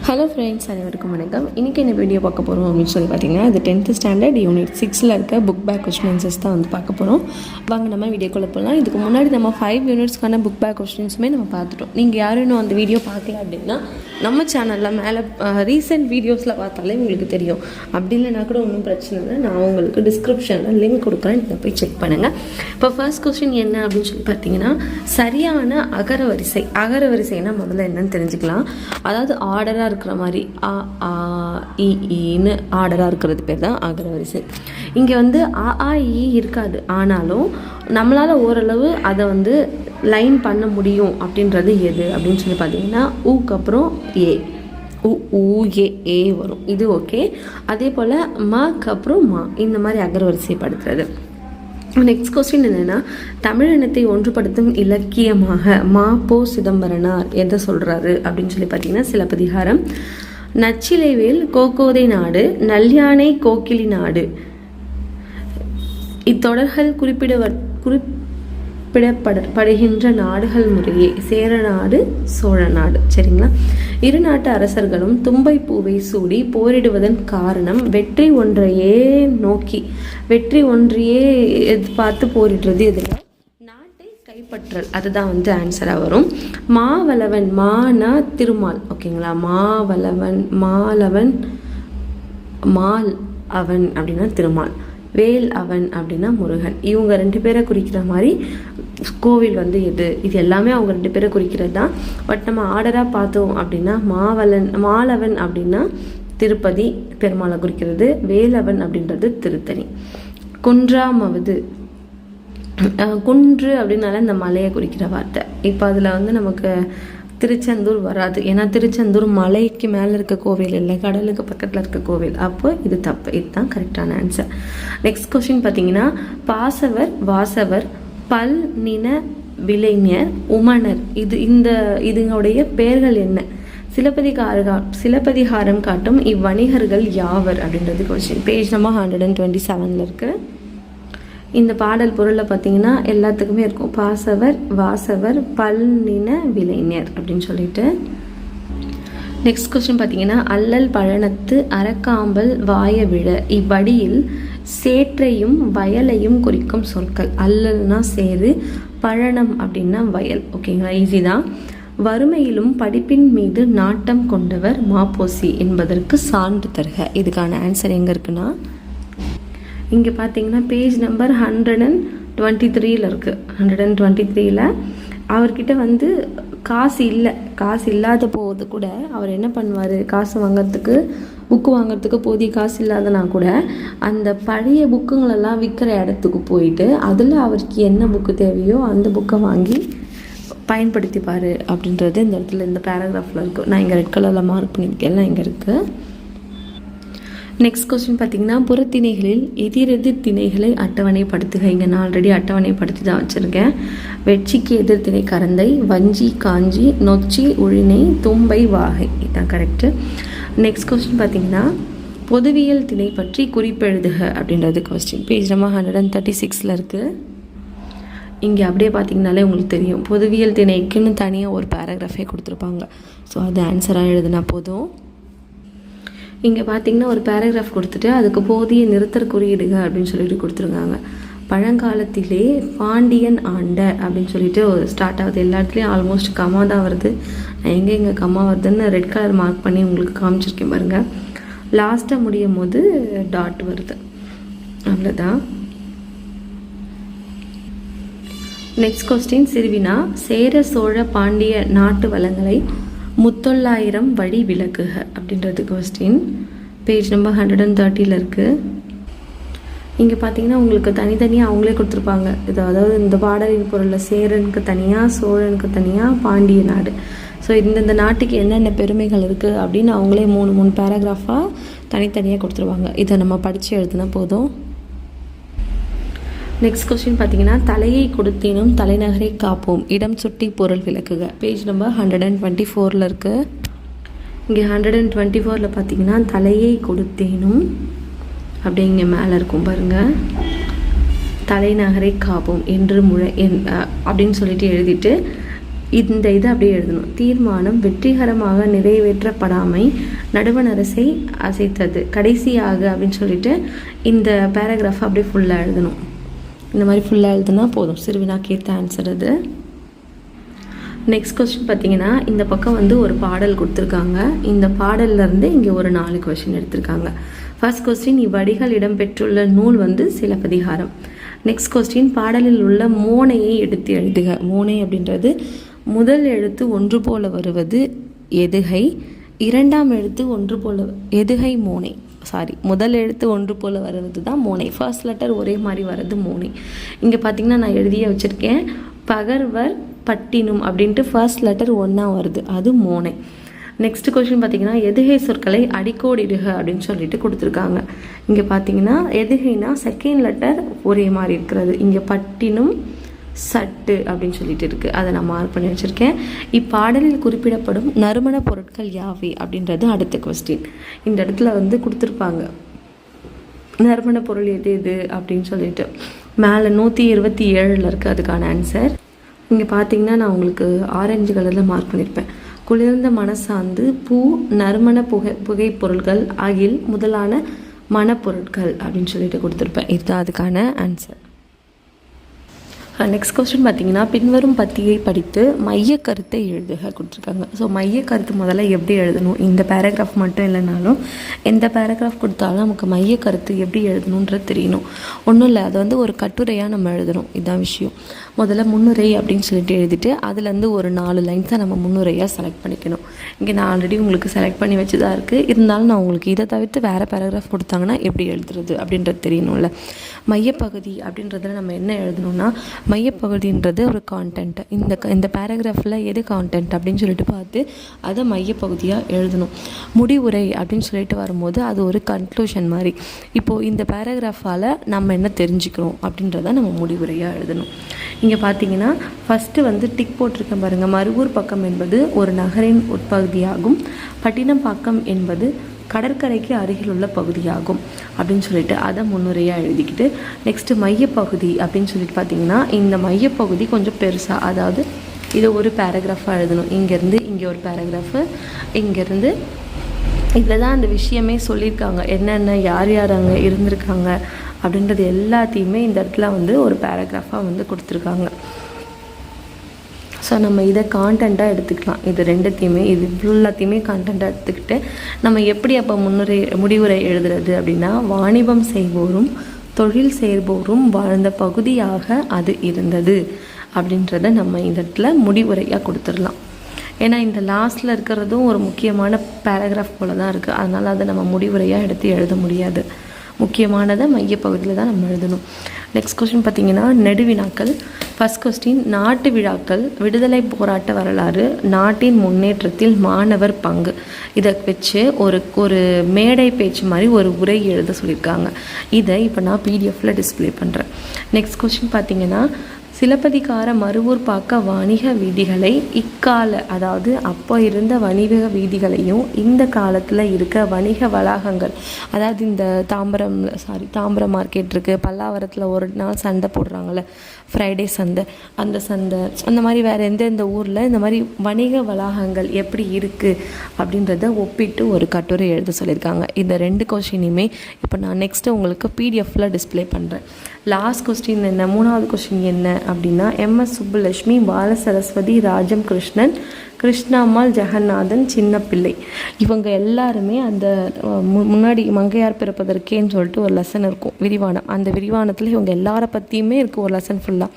Hello friends, அனைவருக்கும் வணக்கம். இன்றைக்கி என்ன வீடியோ பார்க்க போகிறோம் அப்படின்னு சொல்லி பார்த்தீங்கன்னா, அது 10th ஸ்டாண்டர்ட் யூனிட் 6ல் இருக்க புக் பேக் கொஸ்டின் ஆன்சர்ஸ் தான் வந்து பார்க்க போகிறோம். வாங்க நம்ம வீடியோக்குள்ளே போகலாம். இதுக்கு முன்னாடி நம்ம 5 யூனிட்ஸ்க்கான புக் பேக் கொஸ்டின்ஸுமே நம்ம பார்த்துட்டோம். நீங்கள் யாரும் இன்னும் அந்த வீடியோ பார்க்கல அப்படின்னா நம்ம சேனலில் மேலே ரீசெண்ட் வீடியோஸில் பார்த்தாலே உங்களுக்கு தெரியும். அப்படி இல்லைனா கூட ஒன்றும் பிரச்சனை இல்லை, நான் உங்களுக்கு டிஸ்கிரிப்ஷனில் லிங்க் கொடுக்குறேன், இதை போய் செக் பண்ணுங்கள். இப்போ ஃபர்ஸ்ட் கொஸ்டின் என்ன அப்படின்னு சொல்லி பார்த்தீங்கன்னா, சரியான அகரவரிசைனா முதல்ல என்னன்னு தெரிஞ்சுக்கலாம். அதாவது ஆர்டராக இருக்கிற மாதிரி ஈன்னு ஆர்டராக இருக்கிறது பேர் தான் அகரவரிசை. இங்கே வந்து இ இருக்காது, ஆனாலும் நம்மளால் ஓரளவு அதை வந்து லைன் பண்ண முடியும். அப்படின்றது எது அப்படின்னு சொல்லி பார்த்தீங்கன்னா, ஊக்கு அப்புறம் ஏ, ஏ வரும், இது ஓகே. அதே போல் மக்கு அப்புறம் மா, இந்த மாதிரி அகரவரிசைப்படுத்துறது. நெக்ஸ்ட் கொஸ்டின் என்னென்னா, தமிழினத்தை ஒன்றுபடுத்தும் இலக்கியமாக மா.பொ. சிதம்பரனார் எதை சொல்கிறாரு அப்படின்னு சொல்லி பார்த்தீங்கன்னா, சிலப்பதிகாரம். நச்சிலைவேல் கோகோதை நாடு, நல்யானை கோக்கிலி நாடு, இத்தொடர்கள் குறிப்பிடப்படுகின்ற நாடுகள் முறையே சேர நாடு, சோழ நாடு. சரிங்களா? இரு நாட்டு அரசர்களும் தும்பை பூவை சூடி போரிடுவதன் காரணம் வெற்றி ஒன்றையே பார்த்து போரிடுறது எதில்? நாட்டை கைப்பற்றல். அதுதான் வந்து ஆன்சராக வரும். மாவளவன், மானா திருமால், ஓகேங்களா? மால் அவன் அப்படின்னா திருமால், வேல் அவன் அப்படின்னா முருகன். இவங்க 2 பேரை குறிக்கிற மாதிரி கோவில் வந்து எது? இது எல்லாமே அவங்க 2 பேரை குறிக்கிறது தான். பட் நம்ம ஆர்டராக பார்த்தோம் அப்படின்னா, மாலவன் அப்படின்னா திருப்பதி பெருமாளை குறிக்கிறது, வேலவன் அப்படின்றது திருத்தணி. குன்றாமவது, குன்று அப்படின்னால இந்த மலையை குறிக்கிற வார்த்தை. இப்போ அதில் வந்து நமக்கு திருச்செந்தூர் வராது, ஏன்னா திருச்செந்தூர் மலைக்கு மேலே இருக்க கோவில் இல்லை, கடலுக்கு பக்கத்தில் இருக்க கோவில். அப்போ இது தப்பு, இதுதான் கரெக்டான ஆன்சர். நெக்ஸ்ட் கொஸ்டின் பார்த்தீங்கன்னா, பாசவர், வாசவர், பல் நின விளைஞர், உமனர், இதுங்களுடைய பெயர்கள் என்ன? சிலப்பதிகாரம் காட்டும் இவ்வணிகர்கள் யாவர் அப்படின்றது கொஸ்டின். பேஜ் நம்பர் 127 இருக்கு. இந்த பாடல் பொருளை பார்த்தீங்கன்னா எல்லாத்துக்குமே இருக்கும். பாசவர், வாசவர், பல் நின விளைஞர் அப்படின்னு சொல்லிட்டு. நெக்ஸ்ட் கொஸ்டின் பார்த்தீங்கன்னா, அல்லல் பழனத்து அரக்காம்பல் வாய விழ, இவ்வடியில் சேற்றையும் வயலையும் குறிக்கும் சொற்கள். அல்லல்னா சேரு, பழனம் அப்படின்னா வயல். ஓகேங்களா? ஈஸி தான். வறுமையிலும் படிப்பின் மீது நாட்டம் கொண்டவர் மாப்போசி என்பதற்கு சான்று தருக. இதுக்கான ஆன்சர் எங்கே இருக்குன்னா, இங்கே பார்த்தீங்கன்னா பேஜ் நம்பர் 123 இருக்குது. 123 அவர்கிட்ட வந்து காசு இல்லாத போது கூட அவர் என்ன பண்ணுவார், காசு வாங்கிறதுக்கு, புக்கு வாங்கிறதுக்கு போதிய காசு இல்லாதனா கூட அந்த பழைய புக்குங்களெல்லாம் விற்கிற இடத்துக்கு போயிட்டு அதில் அவருக்கு என்ன புக்கு தேவையோ அந்த புக்கை வாங்கி பயன்படுத்திப்பார் அப்படின்றது இந்த இடத்துல இந்த பேராகிராஃபில் இருக்குது. நான் இங்கே ரெட் கலரில் மார்க் பண்ணியிருக்கேன், எல்லாம் இங்கே இருக்குது. நெக்ஸ்ட் கொஸ்டின் பார்த்தீங்கன்னா, புறத்திணைகளில் எதிரெதிர் திணைகளை அட்டவணைப்படுத்துக. இங்கே நான் ஆல்ரெடி அட்டவணைப்படுத்தி தான் வச்சுருக்கேன். வெட்சிக்கு எதிர்த்திணை கரந்தை, வஞ்சி காஞ்சி, நொச்சி உழினை, தும்பை வாகை, இதுதான் கரெக்டு. நெக்ஸ்ட் கொஸ்டின் பார்த்தீங்கன்னா, பொதுவியல் திணை பற்றி குறிப்பெழுதுக அப்படின்றது கொஸ்டின். பேஜ் நம்பர் 136 இருக்குது. இங்கே அப்படியே பார்த்தீங்கனாலே உங்களுக்கு தெரியும், பொதுவியல் திணைக்குன்னு தனியாக ஒரு பேராகிராஃபே கொடுத்துருப்பாங்க. ஸோ அது ஆன்சராக எழுதுனா போதும். இங்கே பார்த்தீங்கன்னா ஒரு பேராகிராஃப் கொடுத்துட்டு அதுக்கு போதிய நிறுத்தற் குறியீடுக அப்படின்னு சொல்லிட்டு கொடுத்துருக்காங்க. பழங்காலத்திலே பாண்டியன் ஆண்ட அப்படின்னு சொல்லிட்டு ஒரு ஸ்டார்ட் ஆகுது. எல்லா இடத்துலையும் ஆல்மோஸ்ட் கம்மா தான் வருது. நான் எங்கே கம்மா வருதுன்னு ரெட் கலர் மார்க் பண்ணி உங்களுக்கு காமிச்சிருக்கேன் பாருங்கள். லாஸ்ட்டாக முடியும் போது டாட் வருது, அவ்வளோதான். நெக்ஸ்ட் கொஸ்டின், சிறுவினா, சேர சோழ பாண்டிய நாட்டு வளங்களை 300,000 வழி விளக்குக அப்படின்றது கொஸ்டின். பேஜ் நம்பர் 130 இருக்குது. இங்கே பார்த்தீங்கன்னா உங்களுக்கு தனித்தனியாக அவங்களே கொடுத்துருப்பாங்க. அதாவது இந்த பாடலின் பொருளில் சேரனுக்கு தனியாக, சோழனுக்கு தனியாக, பாண்டிய நாடு. ஸோ இந்த நாட்டுக்கு என்னென்ன பெருமைகள் இருக்குது அப்படின்னு அவங்களே 3 பேராகிராஃபாக தனித்தனியாக கொடுத்துருவாங்க. இதை நம்ம படித்து எழுதுனா போதும். நெக்ஸ்ட் கொஸ்டின் பார்த்தீங்கன்னா, தலையை கொடுத்தேனும் தலைநகரை காப்போம், இடம் சுட்டி பொருள் விளக்குக. பேஜ் நம்பர் 124 இருக்குது. இங்கே 124 பார்த்தீங்கன்னா, தலையை கொடுத்தேனும் அப்படி இங்கே மேலே இருக்கும் பாருங்கள், தலைநகரை காப்போம் என்று அப்படின்னு சொல்லிட்டு எழுதிட்டு இந்த இதை அப்படியே எழுதணும். தீர்மானம் வெற்றிகரமாக நிறைவேற்றப்படாமை நடுவண் அரசை அசைத்தது கடைசியாக அப்படின்னு சொல்லிட்டு இந்த பேராகிராஃப் அப்படியே ஃபுல்லாக எழுதணும். இந்த மாதிரி ஃபுல்லாக எழுதுனா போதும். சிறுவினா கேட்ட ஆன்சர் அது. நெக்ஸ்ட் கொஸ்டின் பார்த்தீங்கன்னா இந்த பக்கம் வந்து ஒரு பாடல் கொடுத்துருக்காங்க. இந்த பாடல்லேருந்து இங்கே ஒரு 4 கொஸ்டின் எடுத்திருக்காங்க. ஃபர்ஸ்ட் கொஸ்டின் இவ்வடிகள் இடம்பெற்றுள்ள நூல் வந்து சிலப்பதிகாரம். நெக்ஸ்ட் கொஸ்டின் பாடலில் உள்ள மோனையை எடுத்து எழுதுக. மோனை அப்படின்றது முதல் எழுத்து ஒன்று போல வருவது எதுகை, இரண்டாம் எழுத்து ஒன்று போல எதுகை மோனை. முதல் எழுத்து ஒன்று போல் வருவது தான் மோனை. ஃபர்ஸ்ட் லெட்டர் ஒரே மாதிரி வர்றது மோனை. இங்கே பார்த்தீங்கன்னா நான் எழுதியே வச்சுருக்கேன். பகர்வர் பட்டினும் அப்படின்ட்டு ஃபர்ஸ்ட் லெட்டர் ஒன்றா வருது, அது மோனை. நெக்ஸ்ட் கொஸ்டின் பார்த்தீங்கன்னா எதுகை சொற்களை அடிக்கோடிடுக அப்படின்னு சொல்லிட்டு கொடுத்துருக்காங்க. இங்கே பார்த்தீங்கன்னா எதுகைனா செகண்ட் லெட்டர் ஒரே மாதிரி இருக்கிறது. இங்கே பட்டினும் சட்டு அப்படின்னு சொல்லிட்டு இருக்குது, அதை நான் மார்க் பண்ணி வச்சுருக்கேன். இப்பாடலில் குறிப்பிடப்படும் நறுமண பொருட்கள் யாவை அப்படின்றது அடுத்த கொஸ்டின். இந்த இடத்துல வந்து கொடுத்துருப்பாங்க நறுமண பொருள் எது எது அப்படின்னு சொல்லிட்டு. மேலே 127 இருக்குது அதுக்கான ஆன்சர். இங்கே பார்த்தீங்கன்னா நான் உங்களுக்கு ஆரஞ்சு கலரில் மார்க் பண்ணியிருப்பேன். குளிர்ந்த மனசாந்து, பூ, நறுமண புகைப்பொருட்கள், அகில் முதலான மணப்பொருட்கள் அப்படின்னு சொல்லிட்டு கொடுத்துருப்பேன். இதுதான் அதுக்கான ஆன்சர். நெக்ஸ்ட் கொஸ்டின் பார்த்தீங்கன்னா பின்வரும் பத்தியை படித்து மைய கருத்தை எழுதுக கொடுத்துருக்காங்க. ஸோ மைய கருத்து முதல்ல எப்படி எழுதணும், இந்த பேராகிராஃப் மட்டும் இல்லைனாலும் எந்த பேராகிராஃப் கொடுத்தாலும் நமக்கு மைய கருத்து எப்படி எழுதணுன்றது தெரியணும். ஒன்றும் இல்லை, அது வந்து ஒரு கட்டுரையாக நம்ம எழுதணும். இதுதான் விஷயம். முதல்ல முன்னுரை அப்படின்னு சொல்லிட்டு எழுதிட்டு அதுலேருந்து ஒரு 4 லைன்ஸை நம்ம முன்னுரையாக செலக்ட் பண்ணிக்கணும். இங்கே நான் ஆல்ரெடி உங்களுக்கு செலக்ட் பண்ணி வச்சு தான் இருக்குது. இருந்தாலும் நான் உங்களுக்கு இதை தவிர்த்து வேறு பேராகிராஃப் கொடுத்தாங்கன்னா எப்படி எழுதுறது அப்படின்றது தெரியணும்ல. மையப்பகுதி அப்படின்றதுல நம்ம என்ன எழுதணும்னா, மையப்பகுதின்றது ஒரு கான்டென்ட். இந்த பேராகிராஃபில் எது கான்டென்ட் அப்படின்னு சொல்லிட்டு பார்த்து அதை மையப்பகுதியாக எழுதணும். முடிவுரை அப்படின்னு சொல்லிட்டு வரும்போது அது ஒரு கன்க்ளூஷன் மாதிரி. இப்போது இந்த பேராகிராஃபால் நம்ம என்ன தெரிஞ்சுக்கிறோம் அப்படின்றத நம்ம முடிவுரையாக எழுதணும். இங்கே பார்த்தீங்கன்னா ஃபஸ்ட்டு வந்து டிக் போட்டிருக்கேன் பாருங்கள். மருவூர் பக்கம் என்பது ஒரு நகரின் உட்பகுதியாகும். பட்டினப்பாக்கம் என்பது கடற்கரைக்கு அருகில் உள்ள பகுதியாகும் அப்படின்னு சொல்லிட்டு அதை முன்னுரையாக எழுதிக்கிட்டு நெக்ஸ்ட்டு மையப்பகுதி அப்படின்னு சொல்லிட்டு பார்த்தீங்கன்னா இந்த மையப்பகுதி கொஞ்சம் பெருசாக, அதாவது இது ஒரு பேராகிராஃபாக எழுதணும். இங்கேருந்து இங்கே ஒரு பேராகிராஃபு, இங்கேருந்து இதில் தான் அந்த விஷயமே சொல்லியிருக்காங்க, என்னென்ன யார் யார் அங்கே இருந்திருக்காங்க அப்படின்றது எல்லாத்தையுமே இந்த இடத்துல வந்து ஒரு பேராகிராஃபாக வந்து கொடுத்துருக்காங்க. ஸோ நம்ம இதை கான்டென்ட்டாக எடுத்துக்கலாம். இது ரெண்டுத்தையுமே, இது எல்லாத்தையுமே கான்டென்ட்டாக எடுத்துக்கிட்டு நம்ம எப்படி அப்போ முடிவுரை எழுதுறது அப்படின்னா, வாணிபம் செய்வோரும் தொழில் செய்வோரும் வாழ்ந்த பகுதியாக அது இருந்தது அப்படின்றத நம்ம இந்த இடத்துல முடிவுரையாக கொடுத்துடலாம். ஏன்னா இந்த லாஸ்ட்டில் இருக்கிறதும் ஒரு முக்கியமான பேராகிராஃப் போல தான் இருக்குது. அதனால் அதை நம்ம முடிவுரையாக எடுத்து எழுத முடியாது. முக்கியமானதை மையப்பகுதியில் தான் நம்ம எழுதணும். நெக்ஸ்ட் கொஸ்டின் பார்த்தீங்கன்னா நெடுவினாக்கள். ஃபர்ஸ்ட் கொஸ்டின் நாட்டு விழாக்கள், விடுதலை போராட்ட வரலாறு, நாட்டின் முன்னேற்றத்தில் மாணவர் பங்கு. இதை வச்சு ஒரு மேடை பேச்சு மாதிரி ஒரு உரை எழுத சொல்லியிருக்காங்க. இதை இப்போ நான் பிடிஎஃப்பில் டிஸ்பிளே பண்ணுறேன். நெக்ஸ்ட் கொஸ்டின் பார்த்தீங்கன்னா சிலப்பதிகார மருவூர் பாக்க வணிக வீதிகளை இக்கால, அதாவது அப்போ இருந்த வணிக வீதிகளையும் இந்த காலத்தில் இருக்க வணிக வளாகங்கள், அதாவது இந்த தாம்பரம் மார்க்கெட் இருக்குது, பல்லாவரத்தில் ஒரு நாள் சந்தை போடுறாங்கள்ல, ஃப்ரைடே சந்தை, அந்த சந்தை, அந்த மாதிரி வேறு எந்தெந்த ஊரில் இந்த மாதிரி வணிக வளாகங்கள் எப்படி இருக்குது அப்படின்றத ஒப்பிட்டு ஒரு கட்டுரை எழுத சொல்லியிருக்காங்க. இந்த 2 கொஸ்டினையுமே இப்போ நான் நெக்ஸ்ட்டு உங்களுக்கு பிடிஎஃப்பில் டிஸ்பிளே பண்ணுறேன். லாஸ்ட் கொஸ்டின் என்ன, 3வது கொஸ்டின் என்ன அப்படின்னா, எம்எஸ் சுப்புலட்சுமி, பால சரஸ்வதி, ராஜம் கிருஷ்ணன், கிருஷ்ணாம்மாள், ஜெகநாதன், சின்ன பிள்ளை, இவங்க எல்லாருமே அந்த முன்னாடி மங்கையார் பிறப்பதற்கேன்னு சொல்லிட்டு ஒரு லெசன் இருக்கும், விரிவானம். அந்த விரிவானத்தில் இவங்க எல்லாரை பற்றியுமே இருக்குது ஒரு லெசன் ஃபுல்லாக.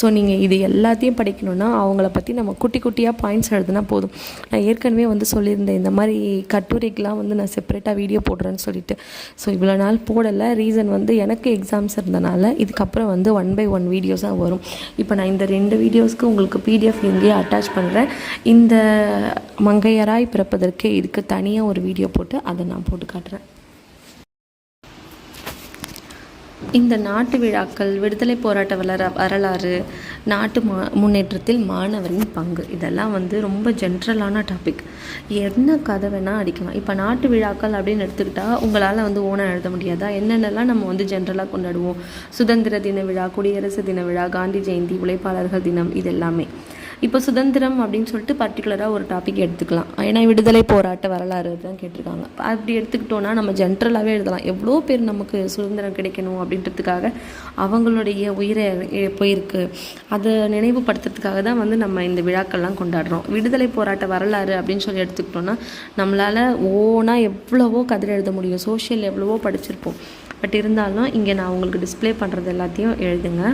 ஸோ நீங்கள் இது எல்லாத்தையும் படிக்கணுன்னா அவங்கள பற்றி நம்ம குட்டி குட்டியாக பாயிண்ட்ஸ் எழுதுனா போதும். நான் ஏற்கனவே வந்து சொல்லியிருந்தேன், இந்த மாதிரி கட்டுரைக்கெலாம் வந்து நான் செப்பரேட்டாக வீடியோ போடுறேன்னு சொல்லிட்டு. ஸோ இவ்வளோ நாள் போடலை. ரீசன் வந்து எனக்கு எக்ஸாம்ஸ் இருந்தனால இதுக்கப்புறம் வந்து 1 by 1 வீடியோஸாக வரும். இப்போ நான் இந்த 2 வீடியோஸ்க்கு உங்களுக்கு பிடிஎஃப் எங்கேயே அட்டாச் பண்ணுறேன். இந்த மங்கையராய் பிறப்பதற்கு இதுக்கு தனியாக ஒரு வீடியோ போட்டு அதை நான் போட்டு காட்டுறேன். இந்த நாட்டு விழாக்கள், விடுதலை போராட்ட வரலாறு, நாட்டு முன்னேற்றத்தில் மாணவரின் பங்கு, இதெல்லாம் வந்து ரொம்ப ஜென்ரலான டாபிக். என்ன கதை வேணால் அடிக்கலாம். இப்போ நாட்டு விழாக்கள் அப்படின்னு எடுத்துக்கிட்டால் உங்களால் வந்து ஓனாக எழுத முடியாதா? என்னென்னலாம் நம்ம வந்து ஜென்ரலாக கொண்டாடுவோம், சுதந்திர தின விழா, குடியரசு தின விழா, காந்தி ஜெயந்தி, உழைப்பாளர்கள் தினம், இது எல்லாமே. இப்போ சுதந்திரம் அப்படின்னு சொல்லிட்டு பர்டிகுலராக ஒரு டாபிக் எடுத்துக்கலாம். ஏன்னா விடுதலை போராட்ட வரலாறு தான் கேட்டிருக்காங்க. அப்படி எடுத்துக்கிட்டோன்னா நம்ம ஜென்ரலாகவே எழுதலாம். எவ்வளோ பேர் நமக்கு சுதந்திரம் கிடைக்கணும் அப்படின்றதுக்காக அவங்களுடைய உயிரை போயிருக்கு, அதை நினைவுபடுத்துறதுக்காக தான் வந்து நம்ம இந்த விழாக்கள்லாம் கொண்டாடுறோம். விடுதலை போராட்ட வரலாறு அப்படின்னு சொல்லி எடுத்துக்கிட்டோன்னா நம்மளால் ஓனாக எவ்வளவோ கதை எழுத முடியும், சோஷியல் எவ்வளவோ படிச்சிருப்போம். பட் இருந்தாலும் இங்கே நான் உங்களுக்கு டிஸ்பிளே பண்ணுறது எல்லாத்தையும் எழுதுங்க.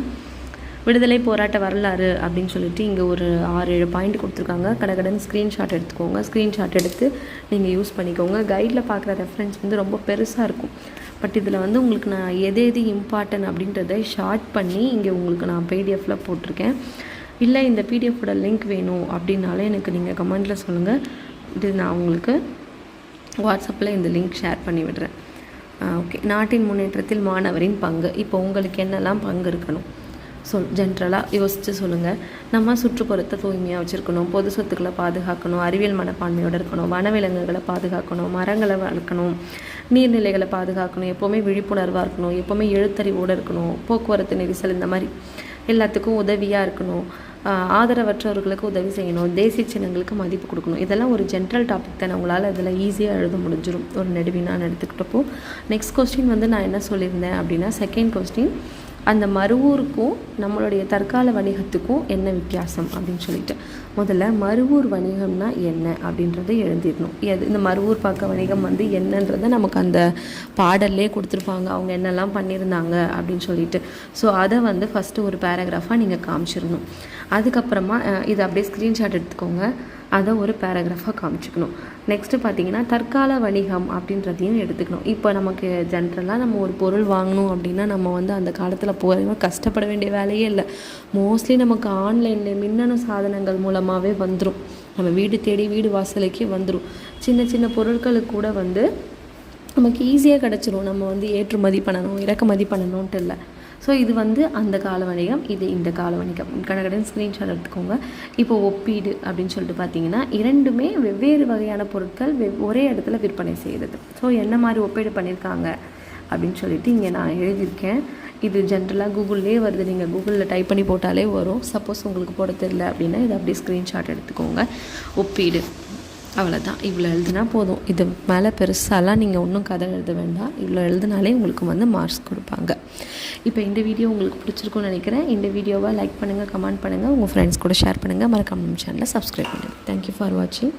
விடுதலை போராட்ட வரலாறு அப்படின்னு சொல்லிட்டு இங்கே ஒரு 6-7 பாயிண்ட் கொடுத்துருக்காங்க. கடகடன் ஸ்க்ரீன்ஷாட் எடுத்துக்கோங்க. ஸ்க்ரீன்ஷாட் எடுத்து நீங்கள் யூஸ் பண்ணிக்கோங்க. கைடில் பார்க்குற ரெஃபரன்ஸ் வந்து ரொம்ப பெருசாக இருக்கும். பட் இதில் வந்து உங்களுக்கு நான் எது இம்பார்ட்டன்ட் அப்படின்றத ஷார்ட் பண்ணி இங்கே உங்களுக்கு நான் பிடிஎஃப்பில் போட்டிருக்கேன். இல்லை இந்த பிடிஎஃபோட லிங்க் வேணும் அப்படின்னாலே எனக்கு நீங்கள் கமெண்ட்டில் சொல்லுங்கள். இது நான் உங்களுக்கு வாட்ஸ்அப்பில் இந்த லிங்க் ஷேர் பண்ணி விடுறேன். ஓகே. நாட்டின் முன்னேற்றத்தில் மாணவரின் பங்கு. இப்போ உங்களுக்கு என்னெல்லாம் பங்கு இருக்கணும் ஜென்ரலாக யோசித்து சொல்லுங்கள். நம்ம சுற்றுப்புறத்தை தூய்மையாக வச்சுருக்கணும், பொது சொத்துக்களை பாதுகாக்கணும், அறிவியல் மனப்பான்மையோடு இருக்கணும், வனவிலங்குகளை பாதுகாக்கணும், மரங்களை வளர்க்கணும், நீர்நிலைகளை பாதுகாக்கணும், எப்போவுமே விழிப்புணர்வாக இருக்கணும், எப்போவுமே எழுத்தறிவோடு இருக்கணும், போக்குவரத்து நெரிசல் இந்த மாதிரி எல்லாத்துக்கும் உதவியாக இருக்கணும், ஆதரவற்றவர்களுக்கு உதவி செய்யணும், தேசிய சின்னங்களுக்கு மதிப்பு கொடுக்கணும். இதெல்லாம் ஒரு ஜென்ரல் டாபிக் தானே, உங்களால் இதில் ஈஸியாக எழுத முடிஞ்சிடும் ஒரு நெடுவினான்னு எடுத்துக்கிட்டப்போ. நெக்ஸ்ட் கொஸ்டின் வந்து நான் என்ன சொல்லியிருந்தேன் அப்படின்னா, செகண்ட் கொஸ்டின் அந்த மருவூருக்கும் நம்மளுடைய தற்கால வணிகத்துக்கும் என்ன வித்தியாசம் அப்படின்னு சொல்லிட்டு, முதல்ல மருவூர் வணிகம்னா என்ன அப்படின்றத எழுதிடணும். இந்த மருவூர் பார்க்க வணிகம் வந்து என்னன்றதை நமக்கு அந்த பாடல்லே கொடுத்துருப்பாங்க, அவங்க என்னெல்லாம் பண்ணியிருந்தாங்க அப்படின்னு சொல்லிட்டு. ஸோ அதை வந்து ஃபஸ்ட்டு ஒரு பேராகிராஃபாக நீங்கள் காமிச்சிடணும். அதுக்கப்புறமா இதை அப்படியே ஸ்க்ரீன்ஷாட் எடுத்துக்கோங்க, அதை ஒரு பேராகிராஃபாக காமிச்சிக்கணும். நெக்ஸ்ட்டு பார்த்தீங்கன்னா தற்கால வணிகம் அப்படின்றதையும் எடுத்துக்கணும். இப்போ நமக்கு ஜென்ரலாக நம்ம ஒரு பொருள் வாங்கணும் அப்படின்னா நம்ம வந்து அந்த காலத்தில் போகிறவங்க கஷ்டப்பட வேண்டிய வேலையே இல்லை. மோஸ்ட்லி நமக்கு ஆன்லைனில் மின்னணு சாதனங்கள் மூலமாகவே வந்துடும். நம்ம வீடு தேடி வீடு வாசலுக்கே வந்துடும். சின்ன சின்ன பொருட்களுக்கு கூட வந்து நமக்கு ஈஸியாக கிடச்சிரும். நம்ம வந்து ஏற்றுமதி பண்ணணும், இறக்குமதி பண்ணணுன்ட்டு இல்லை. ஸோ இது வந்து அந்த கால வணிகம், இது இந்த கால வணிகம். கடகடன் ஸ்க்ரீன்ஷாட் எடுத்துக்கோங்க. இப்போ ஒப்பீடு அப்படின்னு சொல்லிட்டு பார்த்தீங்கன்னா இரண்டுமே வெவ்வேறு வகையான பொருட்கள் ஒரே இடத்துல விற்பனை செய்கிறது. ஸோ என்ன மாதிரி ஒப்பீடு பண்ணியிருக்காங்க அப்படின்னு சொல்லிட்டு இங்கே நான் எழுதியிருக்கேன். இது ஜென்ரலாக கூகுள்லேயே வருது, நீங்கள் கூகுளில் டைப் பண்ணி போட்டாலே வரும். சப்போஸ் உங்களுக்கு போட தெரியல அப்படின்னா இதை அப்படியே ஸ்க்ரீன்ஷாட் எடுத்துக்கோங்க. ஒப்பீடு அவ்வளோதான், இவ்வளோ எழுதுனா போதும். இது மேலே பெருசாலாம் நீங்கள் ஒன்றும் கதை எழுத வேண்டாம். இவ்வளோ எழுதுனாலே உங்களுக்கு வந்து மார்க்ஸ் கொடுப்பாங்க. இப்போ இந்த வீடியோ உங்களுக்கு பிடிச்சிருக்குன்னு நினைக்கிறேன். இந்த வீடியோவை லைக் பண்ணுங்கள், கமெண்ட் பண்ணுங்கள், உங்கள் ஃப்ரெண்ட்ஸ் கூட ஷேர் பண்ணுங்கள், மறக்காம நம்ம சேனலை சப்ஸ்கிரைப் பண்ணுங்கள். தேங்க்யூ ஃபார் வாட்சிங்.